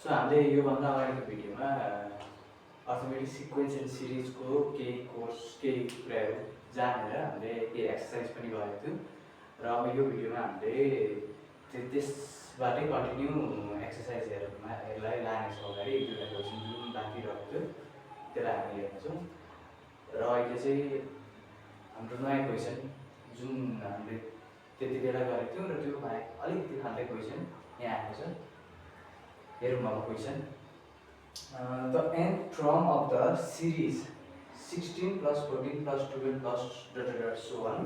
So हामीले योभन्दा अगाडिको भिडियोमा अर्थमेटिक सिक्वेन्स एन्ड सिरिजको केही कुराहरू जानेर हामीले केही एक्सर्साइज पनि गरेको थियौँ र अब यो भिडियोमा हामीले त्यसबाटै कन्टिन्यू एक्सर्साइजहरूलाई लानेछौँ। अगाडि एक दुईवटा क्वेसन जुन बाँकी रहेको थियो त्यसलाई हामी हेर्नेछौँ र अहिले चाहिँ हाम्रो नयाँ क्वेसन जुन हामीले त्यति बेला गरेको थियौँ र त्यो बाहेक अलिकति फाल्टै क्वेसन यहाँ आएको छ। हेरौँ अब question. The nth term of the series 16 plus 14 plus 12 plus ... so on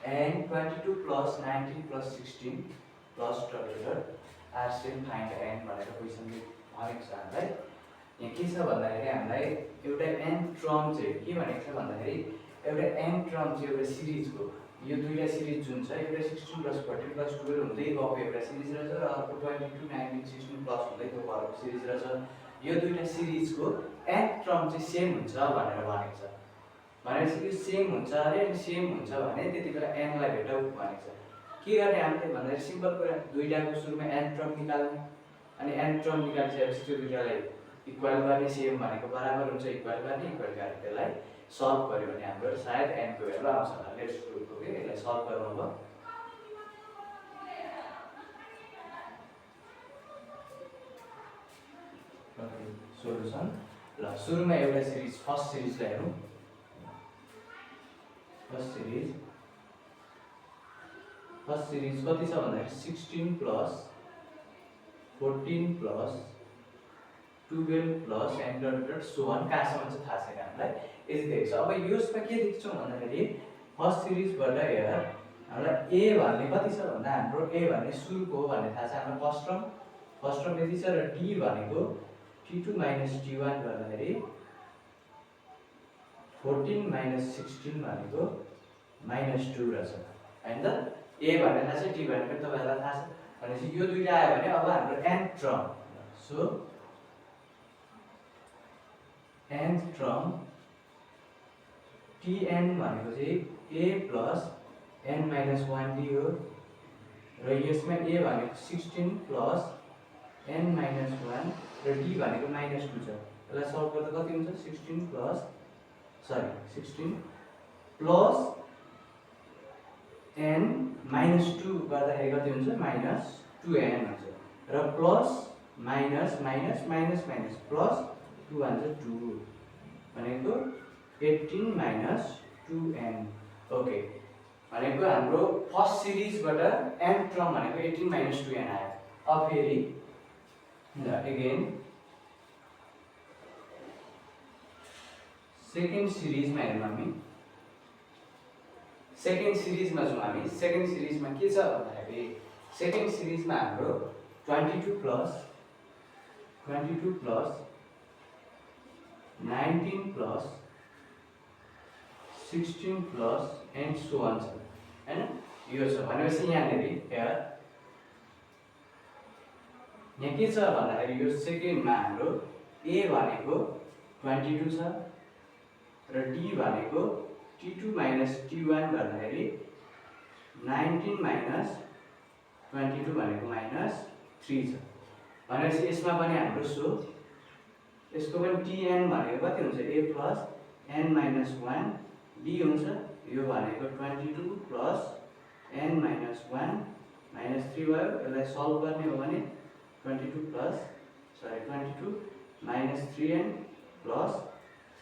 and 22 plus 19 plus 16 plus ... are still find n भनेर क्वेसनले भनेको छ हामीलाई। यहाँ के छ भन्दाखेरि हामीलाई एउटा n टर्म चाहिँ के भनेको छ भन्दाखेरि एउटा n टर्म चाहिँ एउटा सिरिजको यो दुईटा सिरिज जुन छ एउटा 16 plus 14 plus 12 हुँदै गएको एउटा सिरिज रहेछ र अर्को 22 19 16 प्लस हुँदै गएको अर्को सिरिज रहेछ। यो दुईटा सिरिजको nth टर्म चाहिँ सेम हुन्छ भनेर भनेको छ। भनेपछि यो सेम हुन्छ अरे अनि सेम हुन्छ भने त्यति बेला n लाई भेटाउ भनेको छ। के गर्ने हामीले भन्दाखेरि सिम्पल कुरा दुईटाको सुरुमा nth टर्म निकाल्ने अनि nth टर्म निकालिसकेपछि त्यो दुईटालाई इक्वल गर्ने सेम भनेको बराबर हुन्छ इक्वल गर्ने त्यसलाई सल्भ गर्यो भने हाम्रो सायद n को भ्यालु आउँछ होला। Let's do it. ओके, यसलाई सल्भ गरौँ अब। सोलुसन ल सुरुमा एउटा सिरिज फर्स्ट सिरिजलाई हेरौँ। फर्स्ट सिरिज कति छ भन्दाखेरि 16 plus 14 plus 12 plus and so on कहाँसम्म चाहिँ थाहा छैन हामीलाई, यति देख्छ। अब यसमा के देख्छौँ भन्दाखेरि फर्स्ट सिरिजबाट हेर हामीलाई ए भन्ने कति छ भन्दा हाम्रो ए भन्ने सुरुको हो भन्ने थाहा छ हाम्रो फर्स्ट टर्म यति छ र टी भनेको t2 minus t1 गर्दाखेरि 14 minus 16 भनेको -2 रहेछ हैन त। a भनेको थाहा छ t भनेको तपाईहरुलाई थाहा छ भनेपछि यो दुईटा आयो भने अब हाम्रो nth term so nth term tn भनेको चाहिँ a plus n minus 1d हो र यसमा a भनेको 16 plus n minus 1 र d भनेको -2 छ। यसलाई सल्भ गर्दा कति हुन्छ 16 प्लस n -2 गर्दाखेरि कति हुन्छ -2n हुन्छ र plus minus minus minus minus plus 2 हुन्छ 2 भनेको 18 minus 2n। ओके, भनेको हाम्रो फर्स्ट सिरिजबाट n टर्म भनेको 18 minus 2n आयो। अब फेरि again सेकेन्ड सिरिजमा हेरौँ हामी। सेकेन्ड सिरिजमा छौँ हामी। सेकेन्ड सिरिजमा के छ भन्दाखेरि सेकेन्ड सिरिजमा हाम्रो 22 plus 19 plus 16 plus and so on छ हैन। यो छ भनेपछि यहाँनेरि हेर यहाँ के छ भन्दाखेरि यो सेकेन्डमा हाम्रो a भनेको 22 छ र d भनेको t2 minus t1 गर्दाखेरि 19 minus 22 भनेको -3 छ। भनेपछि यसमा पनि हाम्रो सो यसको पनि tn भनेको कति हुन्छ a plus n minus 1 d हुन्छ। यो भनेको 22 plus n minus 1 minus 3 भयो। यसलाई सल्भ गर्ने हो भने 22 minus 3n plus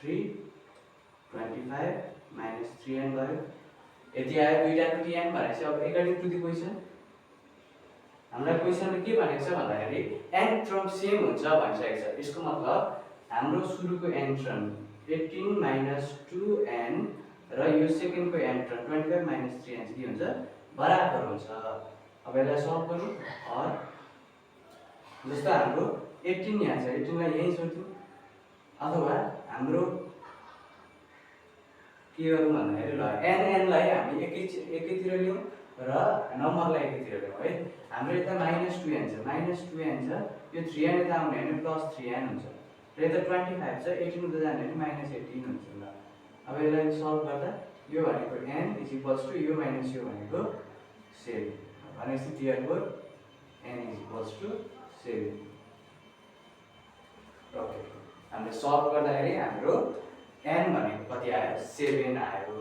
3 25 minus 3n भयो। यति आयो दुईटाको tn भनेपछि अब एकर्डिङ टु द क्वेसन हामीलाई क्वेसनले के भनेको छ भन्दाखेरि n टर्म सेम हुन्छ भनिसकेको छ। यसको मतलब हाम्रो सुरुको n टर्म 18 minus 2n र यो सेकेन्डको n टर्म 25 minus 3n के हुन्छ बराबर हुन्छ। अब यसलाई सल्भ गरौँ। और जस्तो हाम्रो 18 यहाँ छ 18 लाई यही छोड्दिउँ अथवा हाम्रो के गरौँ भन्दाखेरि ल n लाई हामी एकैतिर लियौँ र नम्बरलाई एकैतिर लियौँ है। हाम्रो यता -2n छ यो 3n यता आउने भने +3n हुन्छ र यता 25 छ 18 उता जाने भने -18 हुन्छ। ल अब यसलाई सल्भ गर्दा यो भनेको n = यो माइनस यो भनेको 7 भनेपछि therefore n = 7। हामीले सल्भ गर्दाखेरि हाम्रो n भनेको कति आयो 7 आयो।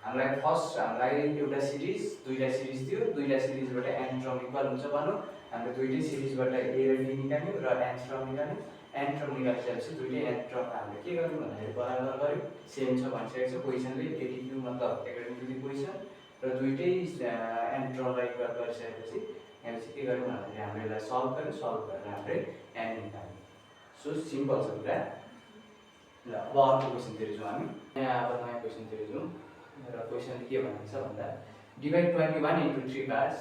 हामीलाई फर्स्ट हामीलाई एउटा सिरिज दुईटा सिरिज थियो, दुईटा सिरिजबाट n टर्म इक्वल हुन्छ भन्नु। हामीले दुईटै सिरिजबाट a र b निकाल्यौँ र n टर्म निकाल्यौँ। n टर्म निकालिसकेपछि दुईटै n टर्म हामीले के गर्यौँ भन्दाखेरि बराबर गर्यौँ, सेम छ भनिसकेको छ क्वेसनले, एटिक्यू मतलब एकोर्डिङ टु द क्वेसन। र दुईटै n टर्मलाई इक्वल गरिसकेपछि यहाँ चाहिँ के गर्यौँ भन्दाखेरि हामीले यसलाई सल्भ गर्यौँ, सल्भ गरेर हामीले n निकाल्यौँ। सो सिम्पल छ कुरा। ल अब अर्को क्वेसनतिर जाउँ हामी। यहाँ अब नयाँ क्वेसनतिर जाउँ र क्वेसनले के भनेको छ भन्दा divide 21 into 3 parts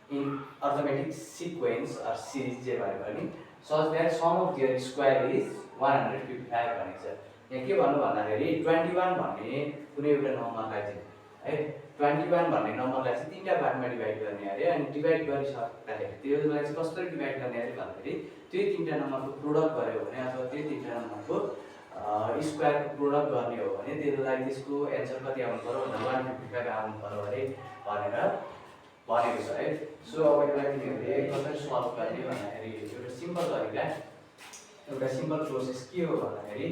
in arithmetic sequence or series जे भने पनि such that sum of their square is 155 भनेको छ। यहाँ के भन्नु भन्दाखेरि 21 भन्ने कुनै एउटा नम्बरलाई चाहिँ है 21 भन्ने नम्बरलाई चाहिँ तीनटा पार्टमा डिभाइड गर्ने अरे। अनि डिभाइड गरिसक्दाखेरि त्यसलाई चाहिँ कसरी डिभाइड गर्ने अरे भन्दाखेरि त्यो तीनटा नम्बरको प्रोडक्ट गर्यो भने अथवा त्यो तीनटा नम्बरको स्क्वायरको प्रोडक्ट गर्ने हो भने त्यसलाई त्यसको एन्सर कति आउनु पर्यो भन्दा 155 आउनु पर्यो अरे भनेर भनेको छ है। सो अब यसलाई तिमीहरूले कसरी सल्भ गर्ने भन्दाखेरि एउटा सिम्पल तरिका, एउटा सिम्पल प्रोसेस के हो भन्दाखेरि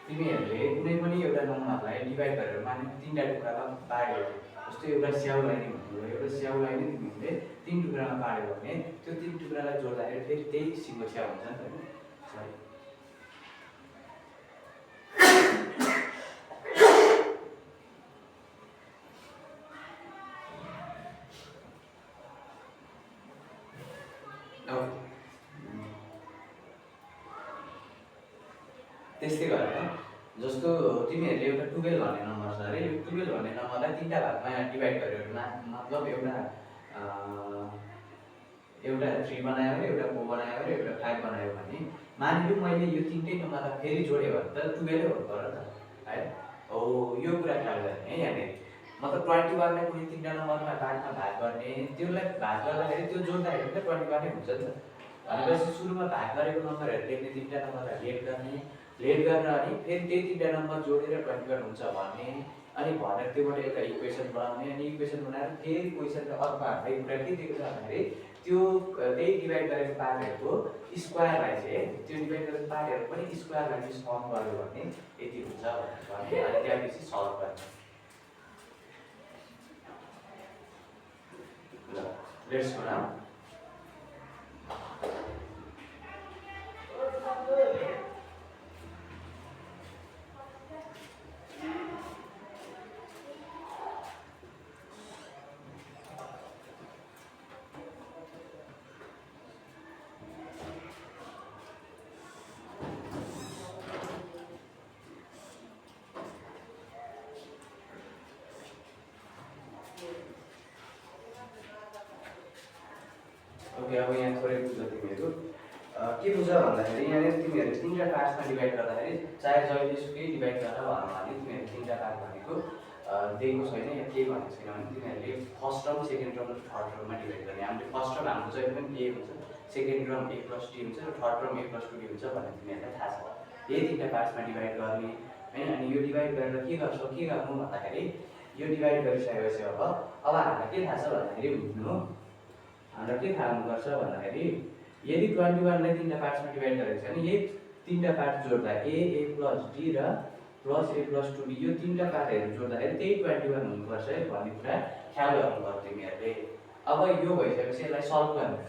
तिमीहरूले कुनै पनि एउटा नम्बरलाई डिभाइड गरेर माने तीनटा टुक्रामा पाड्यो, जस्तै एउटा स्याउलाई नै भन्नुभयो, एउटा स्याउलाई नै तिमीहरूले तीन टुक्रामा पाड्यो भने त्यो तीन टुक्रालाई जोड्दाखेरि फेरि त्यही किसिमको स्याउ हुन्छ नि त। त्यस्तै गरेर जस्तो तिमीहरूले एउटा 12 भन्ने नम्बर छ अरे, यो 12 भन्ने नम्बरलाई तीनटा भागमा डिभाइड गर्यो मतलब एउटा 3 बनायो अरे, एउटा 4 बनायो अरे, एउटा 5 बनायो भने मानिलिउँ मैले यो तीनटै नम्बरलाई फेरि जोड्यो भने त 12 हुनु पर्यो त है। हो यो कुरा ख्याल गर्ने है यहाँनिर। मतलब 21 लाई कुनै तीनटा नम्बरमा भाग गर्ने, त्यसलाई भाग गर्दाखेरि त्यो जोड्दाखेरि त 21 नै हुन्छ नि त। भनेपछि सुरुमा भाग गरेको नम्बरहरू लेख्ने तीनटा नम्बरलाई लेट गर्ने अनि फेरि त्यही तीनटा नम्बर जोडेर 21 हुन्छ भन्ने, अनि भनेर त्योबाट एउटा इक्वेसन बनाउने, अनि इक्वेसन बनाएर फेरि क्वेसनले अर्को हामीलाई कुरा के दिएको छ भन्दाखेरि त्यो त्यही डिभाइड गरेको पार्टहरूको स्क्वायरलाई चाहिँ त्यो डिभाइड गरेको पार्टहरू पनि स्क्वायरलाई चाहिँ सल्भ गर्यो भने यति हुन्छ भने अनि त्यसपछि सल्भ गर्ने। ल लेट्स गो नाउ। ओके, अब यहाँ थोरै बुझ तिमीहरू के बुझ भन्दाखेरि यहाँनिर तिमीहरूले तीनटा पार्ट्समा डिभाइड गर्दाखेरि चाहे जहिलेसुकै डिभाइड गरेर भनौँ भने तिमीहरूले तीनटा पार्ट भनेको दिएको छैन या केही भनेको छैन भने तिमीहरूले फर्स्ट टर्म सेकेन्ड टर्म र थर्ड टर्ममा डिभाइड गर्ने। हामीले फर्स्ट टर्म हाम्रो जहिले पनि ए हुन्छ, सेकेन्ड टर्म a + d हुन्छ र थर्ड टर्म a + 2d हुन्छ भन्ने तिमीहरूलाई थाहा छ। यही तीनटा पार्ट्समा डिभाइड गर्ने है। अनि यो डिभाइड गरेर के गर्नु भन्दाखेरि यो डिभाइड गरिसकेपछि अब हामीलाई के थाहा छ भन्दाखेरि बुझ्नु, हामीलाई के थाहा हुनुपर्छ भन्दाखेरि यदि 21 लाई तीनटा पार्ट्समा डिभाइड गरेको छ भने यही तीनटा पार्ट जोड्दा a + d र +a + 2d यो तीनटा पार्टहरू जोड्दाखेरि त्यही 21 हुनुपर्छ है भन्ने कुरा ख्याल गर्नुपर्छ तिमीहरूले। अब यो भइसकेपछि यसलाई सल्भ गर्ने,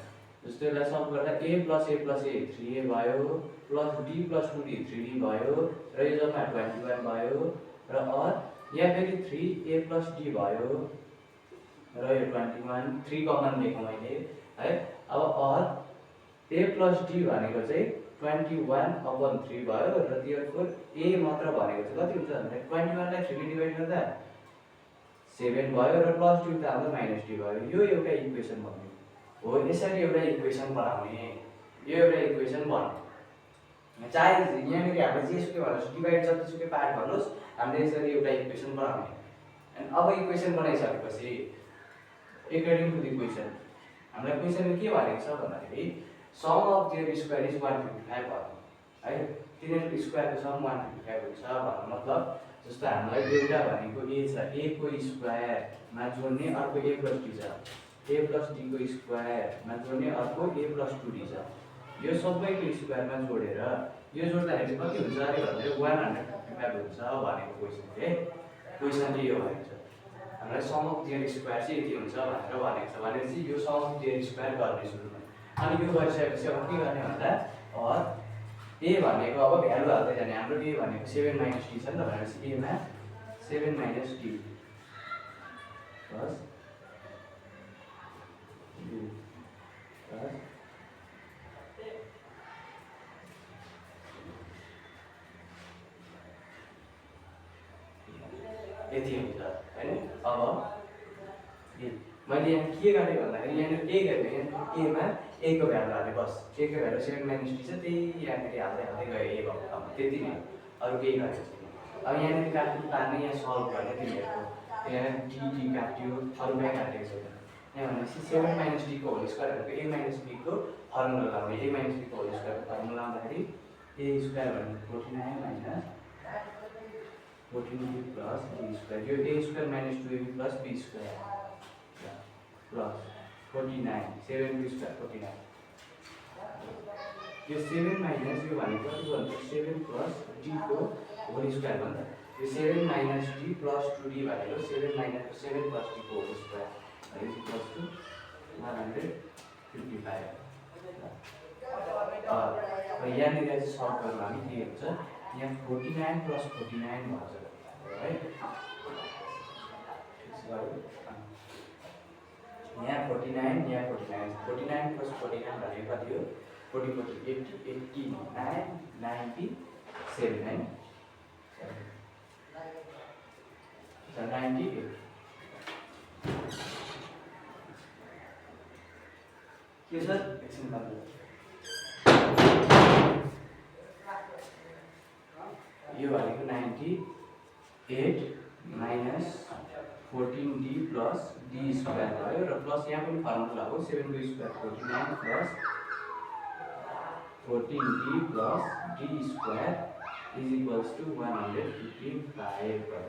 जस्तो यसलाई सल्भ गर्दा a + a + a 3a भयो, + d + 2d 3d भयो र यो जम्मा 21 भयो र यहाँ फेरि 3a + d भयो र यो 21 3 कमन लिएको मैले है। अब a + d भनेको चाहिँ 21/3 भयो र therefore a मात्र भनेको चाहिँ कति हुन्छ भन्दा 21 लाई 3 ले डिभाइड गर्दा 7 भयो र +2 त हाम्रो -d भयो। यो एउटा इक्वेसन भन्ने हो। यसरी एउटा इक्वेसन बनाउने, यो एउटा इक्वेसन बनाउने चाहे यहाँनिर हामीले जेसुकै भन्नुहोस् डिभाइड जतिसुकै पार्ट भन्नुहोस् हामीले यसरी एउटा इक्वेसन बनाउने। अनि अब इक्वेसन बनाइसकेपछि according to the question हामीलाई क्वेसनले के भनेको छ भन्दाखेरि sum of their square is 155 भन्नु है। तिनीहरूको स्क्वायरको सम 155 हुन्छ भन्नु मतलब जस्तो हामीलाई एउटा भनेको a छ, a को स्क्वायरमा जोड्ने अर्को a + d छ, a + d को स्क्वायरमा जोड्ने अर्को a + 2d छ। यो सबैको स्क्वायरमा जोडेर यो जोड्दाखेरि चाहिँ कति हुन्छ अरे भन्दाखेरि 155 हुन्छ भनेको क्वेसनले क्वेसनले यो भनेको छ हामीलाई सम अफ देयर स्क्वायर चाहिँ यति हुन्छ भनेर भनेको छ भनेपछि यो सम अफ देयर स्क्वायर गर्ने सुरुमा अनि यो गरिसकेपछि अब के गर्ने भन्दा ए भनेको अब भ्यालु हाल्दै जाने हाम्रो ए भनेको 7 - d छ नि त भनेपछि ए मा 7 - d प्लस यति हुन्छ हैन। अब मैले यहाँ के गरेँ भन्दाखेरि यहाँनिर के गरेँ ए मा ए को भ्यालु हाले बस ए को भ्यालु 7 - d छ त्यही यहाँनिर हाल्दै हाल्दै गयो ए भएको ठाउँमा त्यति नै अरु केही गरेको छैन। अब यहाँनिर काट्नु पार्ने यहाँ सल्भ गर्ने तिमीहरुको यहाँ डी काट्यो अरु कहीँ काटेको छैन यहाँ भनेपछि 7 - d को होल स्क्वायर भनेको a - b को फर्मुला लगाउने a - b को होल स्क्वायर को फर्मुला लगाउँदाखेरि a स्क्वायर भनेको 49 - 14d प्लस b स्क्वायर यो a square - 2ab plus b square plus 49 7 b square 49 यो 7 माइनस यो भनेको कति भन्छ 7 प्लस d को होल स्क्वायर भन्छ यो 7 - d प्लस 2d भनेको 7 - 7 प्लस d को whole square is equals to 155 यहाँनिर चाहिँ सल्भ गर्नु हामी के हुन्छ यहाँ 49 प्लस 49 भन्छ है यहाँ 49 यहाँ 49 प्लस 49 भनेको कति हो 40 80 89 97 है 98 के सर एकछिन गर्नु यो भनेको 98 minus 14d plus d square भयो र प्लस यहाँ पनि फर्मुला हो 7d square 49 plus 14d plus d square is equals to 155 भयो।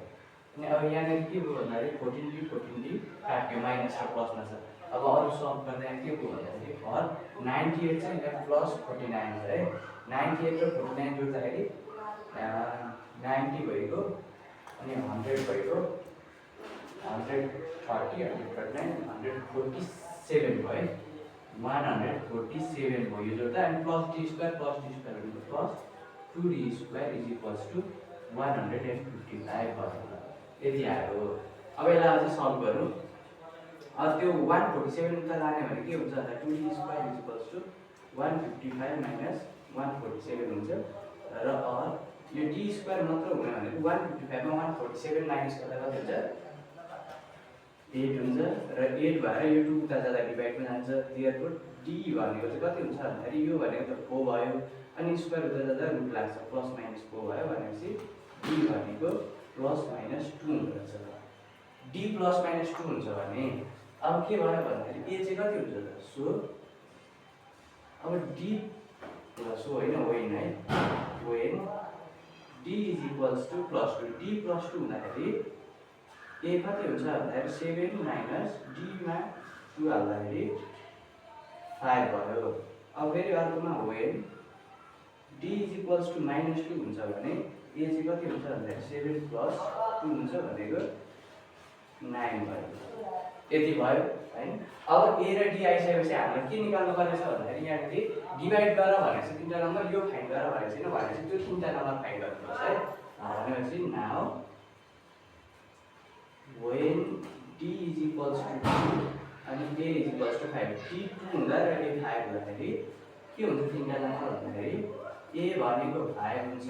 अनि अब यहाँनिर के भयो भन्दाखेरि 14d काट्यो माइनस र प्लसमा छ। अब अरु सल्भ गर्दा के भयो भन्दाखेरि फर 98 चाहिँ यहाँ प्लस 49 छ है 98 र 49 जोड्दाखेरि 90 भएको अनि 100 भएको 130 139 147 भयो 147 भयो यो जोड्दा अनि प्लस d स्क्वायर भनेको plus 2d square is equals to 155 भयो। यति आयो। अब यसलाई अझै सल्भ गरौँ। अब त्यो 147 उता लाने भने के हुन्छ भन्दा 2d square is equals to 155 minus 147 हुन्छ र यो d स्क्वायर मात्र हुने भनेको 155 मा 147 माइनस गर्दा कति हुन्छ 8 हुन्छ र 8 भएर यो 2 उता जाँदा डिभाइडमा जान्छ देयरफोर d भनेको चाहिँ कति हुन्छ भन्दाखेरि यो भनेको त 4 भयो अनि स्क्वायर उता जाँदा रुट लाग्छ प्लस माइनस 4 भयो भनेपछि d भनेको प्लस माइनस 2 हुन्छ। d प्लस माइनस 2 हुन्छ भने अब के भयो भन्दाखेरि a चाहिँ कति हुन्छ त सो अब d प्लस होइन है when d is equals to plus 2 d plus 2 हुँदाखेरि a कति हुन्छ भन्दाखेरि 7 माइनस d मा 2 हाल्दाखेरि 5 भयो। अब फेरि अर्कोमा when d is equals to minus 2 हुन्छ भने a चाहिँ कति हुन्छ भन्दाखेरि 7 प्लस 2 हुन्छ भनेको 9 भयो। यति भयो हैन। अब a र d आइसकेपछि हामीले के निकाल्नु पर्ने छ भन्दाखेरि यहाँनिर डिभाइड गर भनेको छ तीनटा नम्बर यो फाइन्ड गर भनेको छैन भनेपछि त्यो तीनटा नम्बर फाइन्ड गर्नुपर्छ है। भनेपछि now when d is equals to 2 and a is equals to 5 d 2 हुँदा र a 5 हुँदाखेरि के हुन्छ तीनटा नम्बर भन्दाखेरि a भनेको 5 हुन्छ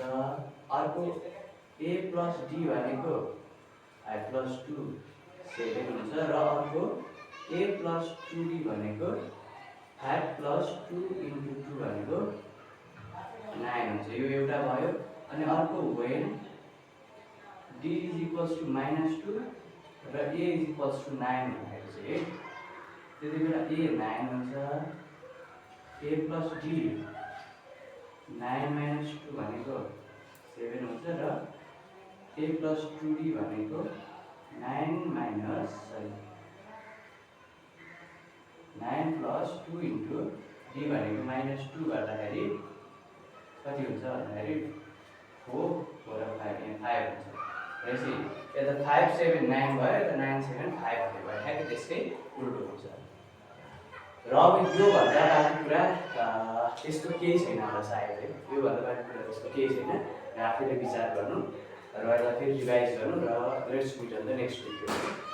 अर्को a plus d भनेको 5 plus 2 7 हुन्छ र अर्को a plus 2d भनेको 5 plus 2 into 2 भनेको 9 हुन्छ। यो एउटा भयो अनि अर्को when d is equals to -2 र a is equals to 9 भनेको चाहिँ त्यतिबेला a 9 हुन्छ a plus d 9 minus 2 भनेको 7 हुन्छ र a plus 2d भनेको 9 plus 2 into d भनेको -2 गर्दाखेरि कति हुन्छ भन्दाखेरि 4 4 र 5 यहाँ 5 हुन्छ भनेपछि यता 5 7 9 भयो यता 9 7 5 भयो ठ्याक्कै त्यसकै उल्टो हुन्छ र अब योभन्दा बाँकी कुरा त्यस्तो केही छैन होला सायद है योभन्दा बाँकी कुरा त्यस्तो केही छैन आफैले विचार गर्नु र यसलाई फेरि रिभाइज गर्नु र let's meet on the next video